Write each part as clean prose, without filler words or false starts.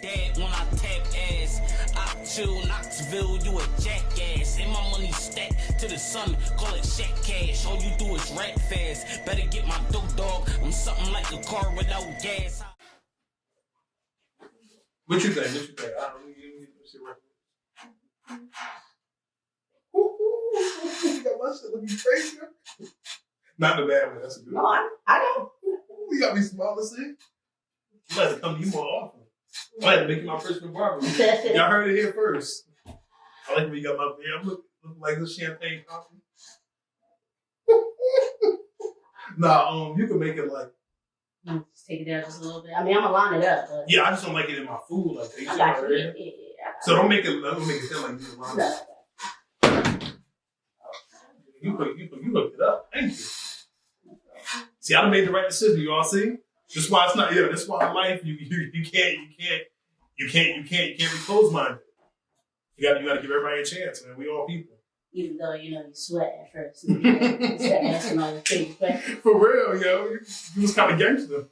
dead when I tap ass. I chill Knoxville, you a jackass. And my money stacked to the sun, call it Shaq cash. All you do is rap fast. Better get my dope dog. I'm something like a car without gas. What you think? I don't know. You got my shit looking crazy. Not the bad way. That's a good one. No, I don't. You got me smaller, see? You have to come to you more often. I had to make you my personal barber. Y'all heard it here first. I like when you got my hair. I'm looking like this champagne coffee. Nah, you can make it like. Just take it down just a little bit. I mean, I'm gonna line it up. But yeah, I just don't like it in my food like that. I got you. Yeah. So don't make it sound like you line it. You hooked it up. Thank you. See, I done made the right decision. You all see? That's why it's not. Yeah, that's why in life you can't be closed minded. You got to give everybody a chance, man. We all people. Even though you sweat at first, you start asking all the things. But for real, yo, you was kind of gangster.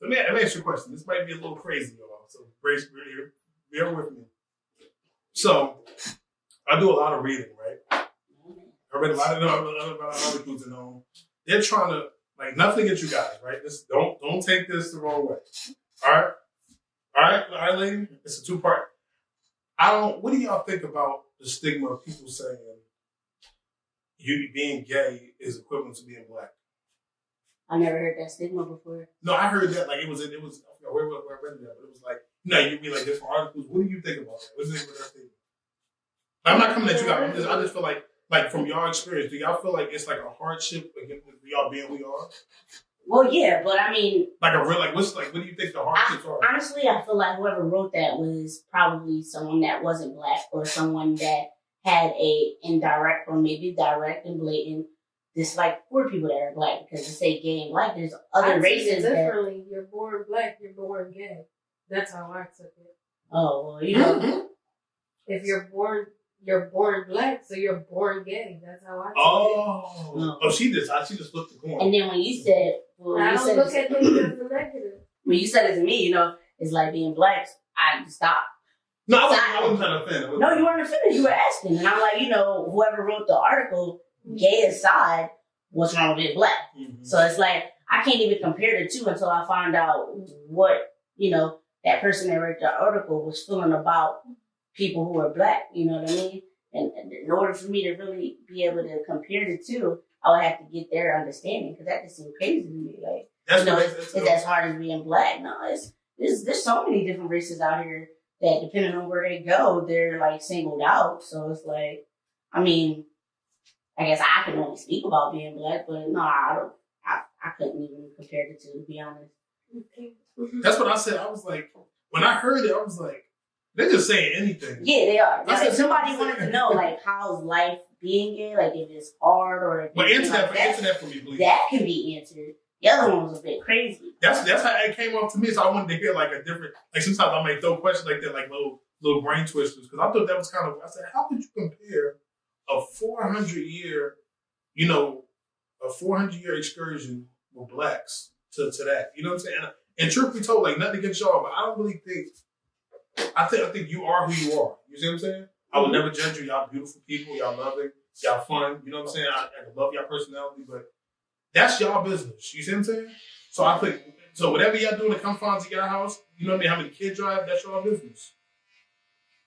Let me ask you a question. This might be a little crazy, y'all. So bear with me. So I do a lot of reading, right? I read a lot of articles and they're trying to like nothing against you guys, right? Just don't take this the wrong way. All right, lady. It's a 2-part. What do y'all think about the stigma of people saying you being gay is equivalent to being black? I never heard that stigma before. No, I heard that. Like it was. I forgot where I read that, but it was like, you'd be like different articles. What do you think about that? What's the name of that statement? I'm not coming at you guys. I just feel like from your experience, do y'all feel like it's like a hardship against y'all being who you are? Well, yeah, but I mean, like a real what do you think the hardships are? Honestly, I feel like whoever wrote that was probably someone that wasn't black or someone that had a indirect or maybe direct and blatant dislike for people that are black, because to say gay and black, there's other races differently. You're born black, you're born gay. That's how I took it. Oh, well, if you're born black, so you're born gay. That's how I took it. Oh, she just flipped the coin. And then when you said, I don't look at things as a negative. When you said it to me, it's like being black. I stopped. No, I wasn't trying to offend. No, you weren't offended. You were asking, and I'm like, whoever wrote the article, gay aside, what's wrong with being black? Mm-hmm. So it's like I can't even compare the two until I find out what that person that wrote the article was feeling about people who are black. You know what I mean? And in order for me to really be able to compare the two, I would have to get their understanding, because that just seems crazy to me. Like it's as hard as being black. No, there's so many different races out here that depending on where they go, they're like singled out. So it's like, I mean, I guess I can only speak about being black, but no, I couldn't even compare the two, to be honest. That's what I said. I was like, when I heard it, I was like, they're just saying anything. Yeah, they are. If somebody wanted to know, like, how's life being gay, like if it's hard or if answer that for me, please. That can be answered. The other one was a bit crazy. That's how it came off to me. So I wanted to hear like a different, like sometimes I might throw questions like that, like little brain twisters, because I thought that was kind of. I said, how could you compare a 400-year, a 400-year excursion with blacks to that? You know what I'm saying? And truth be told, like nothing against y'all, but I don't really think. I think you are who you are. You see what I'm saying? I would never judge you. Y'all beautiful people. Y'all loving. Y'all fun. You know what I'm saying? I love y'all personality, but that's y'all business. You see what I'm saying? So I think, whatever y'all do in the confines of your house, you know what I mean? How many kids you have, that's y'all business.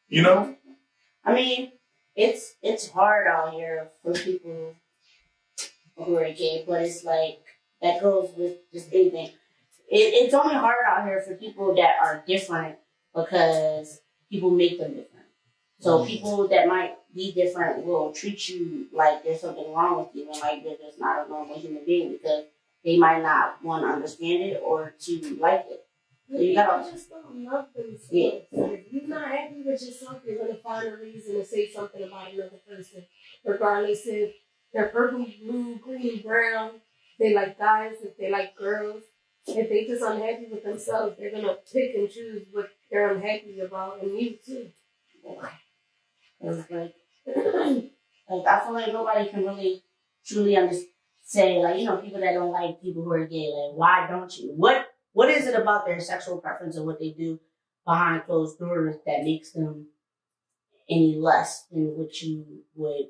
You know? I mean, it's hard out here for people who are gay, but it's like, that goes with just anything. It's only hard out here for people that are different, because people make them different. So people that might be different will treat you like there's something wrong with you and like they're just not a normal human being, because they might not want to understand it or to like it. So you gotta just don't love themselves. Yeah. If you're not happy with yourself, you're gonna find a reason to say something about another person, regardless if they're purple, blue, green, brown. They like guys, if they like girls. If they just unhappy with themselves, they're gonna pick and choose what they're unhappy about, and you too. It's like, I feel like nobody can really truly say, like, you know, people that don't like people who are gay, like, why don't you? What is it about their sexual preference and what they do behind closed doors that makes them any less than what you would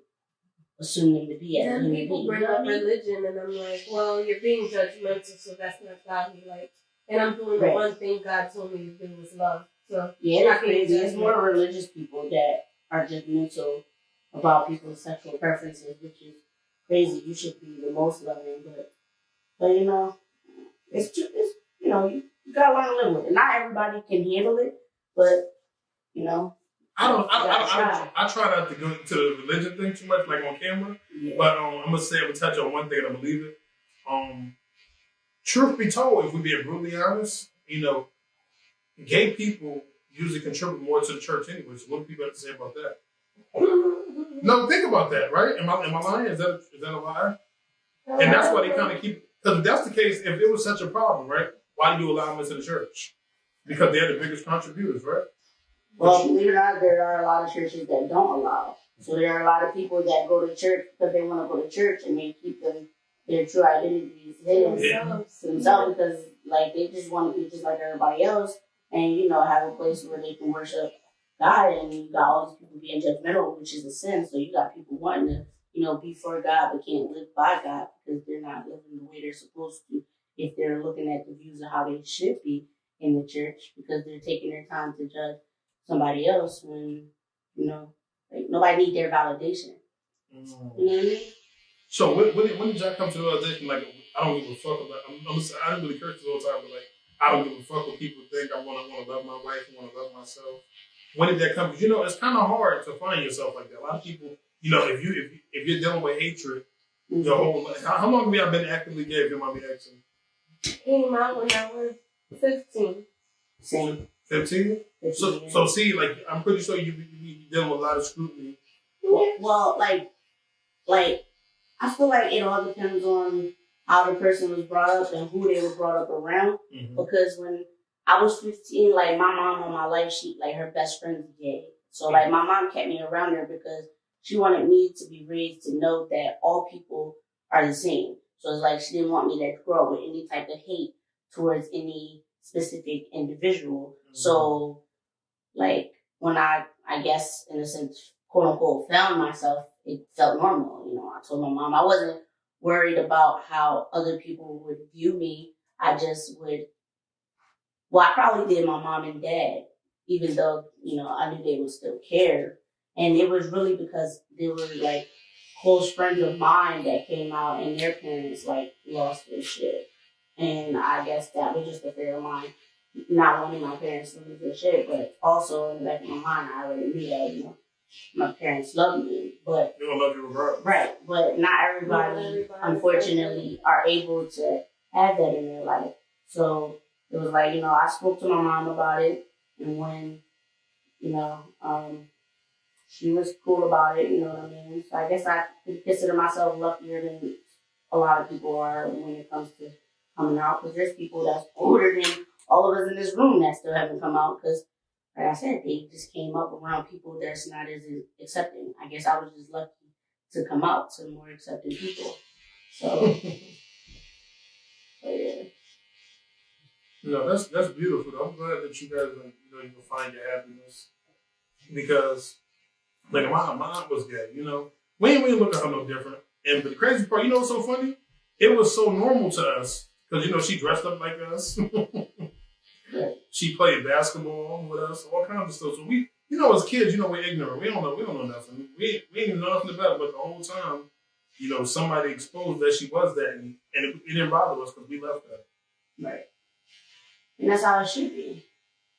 assume them to be as a And human people being? bring You know what up I mean? religion, and I'm like, well, you're being judgmental, so that's not godly. Like, and I'm doing the Right. one thing God told me to do was love. So Yeah, I it's can't crazy. judge It's more religious people that are judgmental about people's sexual preferences, which is crazy. You should be the most loving, but you know, it's you know, you gotta learn to live with it. Not everybody can handle it, but you know, I try not to go into the religion thing too much, like on camera. yeah. But I'm gonna touch on one thing, and I believe it. Truth be told, if we're being brutally honest, you know, gay people usually contribute more to the church anyway. So what do people have to say about that? No, think about that, right? Am I lying? Is that a lie? And that's why they kind of keep. Because if that's the case, if it was such a problem, right? Why do you allow them into the church? Because they're the biggest contributors, right? Well, believe it or not, there are a lot of churches that don't allow. So there are a lot of people that go to church because they want to go to church and they keep their true identities hidden to themselves because, like, they just want to be just like everybody else and, you know, have a place where they can worship God. And you got all these people being judgmental, which is a sin. So you got people wanting to, you know, be for God but can't live by God because they're not living the way they're supposed to if they're looking at the views of how they should be in the church because they're taking their time to judge somebody else when, you know, like nobody need their validation. You know what I mean? So when did y'all come to the realization, like, I don't give a fuck about, I don't really curse all the time, but like, I don't give a fuck what people think. I want to love my wife, I want to love myself. When did that come? Because, you know, it's kind of hard to find yourself like that. A lot of people, you know, if you're dealing with hatred your whole life, how long have you been actively gay, if you might be asking? Came out when I was 15. Same. 15? So see, like, I'm pretty sure you dealing with a lot of scrutiny. Well, like, I feel like it all depends on how the person was brought up and who they were brought up around. Mm-hmm. Because when I was 15, like, my mom on my life sheet, like, her best friend's gay. So, like, my mom kept me around her because she wanted me to be raised to know that all people are the same. So it's like she didn't want me to grow up with any type of hate towards any specific individual. Mm-hmm. So, like, when I guess, in a sense, quote unquote, found myself, it felt normal. You know, I told my mom I wasn't worried about how other people would view me. I just would, well, I probably did my mom and dad, even though, you know, I knew they would still care. And it was really because they were, like, close friends of mine that came out and their parents, like, lost their shit. And I guess that was just a fear of mine. Not wanting my parents to lose their shit, but also in the back of my mind, I already knew that, you know, my parents love me, but they don't love you regardless. Right, but not everybody unfortunately, are able to have that in their life. So it was like, you know, I spoke to my mom about it, and when, you know, she was cool about it, you know what I mean? So I guess I consider myself luckier than a lot of people are when it comes to coming out, because there's people that's older than all of us in this room that still haven't come out, because, like I said, they just came up around people that's not as accepting. I guess I was just lucky to come out to more accepting people. So, yeah. No, that's beautiful. Though. I'm glad that you guys, like, you know, you can find your happiness, because, like, my mom was gay. You know, we ain't look at her no different. And but the crazy part, you know, what's so funny? It was so normal to us because, you know, she dressed up like us. She played basketball with us, all kinds of stuff. So we, you know, as kids, you know, we're ignorant. We don't know nothing. We didn't know nothing about it. But the whole time, you know, somebody exposed that she was that, and it didn't bother us because we left her. Right. And that's how it should be.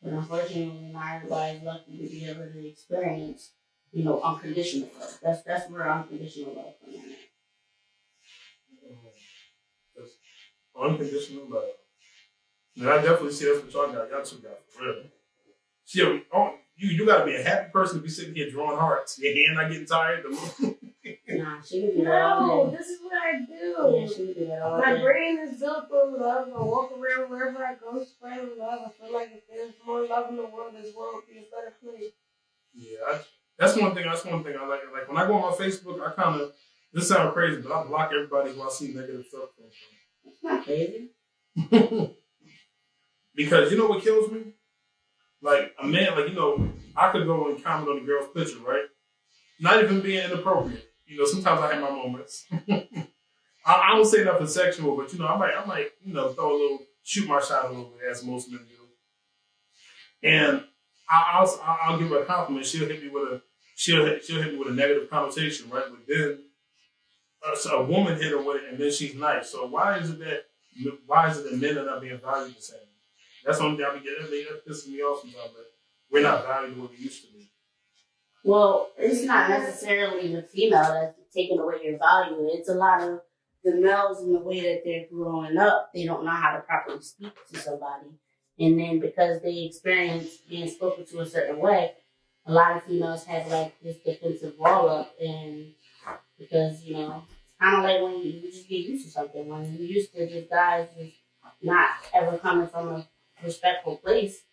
But unfortunately, not everybody's lucky to be able to experience, you know, unconditional love. That's where unconditional love comes in. That's unconditional love. And I definitely see that's what y'all got. Y'all two got for real. See, you got to be a happy person to be sitting here drawing hearts. Your hand not getting tired. Nah, she can do that No, all day. this is what I do. Yeah, she do that all My day. brain is built on love. I walk around wherever I go spreading love. I feel like if there's more love in the world, this world would be a better place. Yeah, that's one thing. That's one thing I like. Like when I go on my Facebook, I kind of this sounds crazy, but I block everybody who I see negative stuff from. It's not crazy. Because you know what kills me? Like a man, like I could go and comment on the girl's picture, right? Not even being inappropriate. Sometimes I have my moments. I don't say nothing sexual, but I might throw a little, shoot my shot a little bit, as most men do. And I'll give her a compliment. She'll hit me with a negative connotation, right? But then so a woman hit her with it, and then she's nice. So why is it that men are not being valued the same? That's one thing I be getting. That pisses me off sometimes. But we're not valued the way we used to be. Well, it's not necessarily the female that's taking away your value. It's a lot of the males in the way that they're growing up. They don't know how to properly speak to somebody. And then because they experience being spoken to a certain way, a lot of females have like this defensive wall up. And because, it's kind of like when you just get used to something. When you're used to just guys just not ever coming from a respectful place,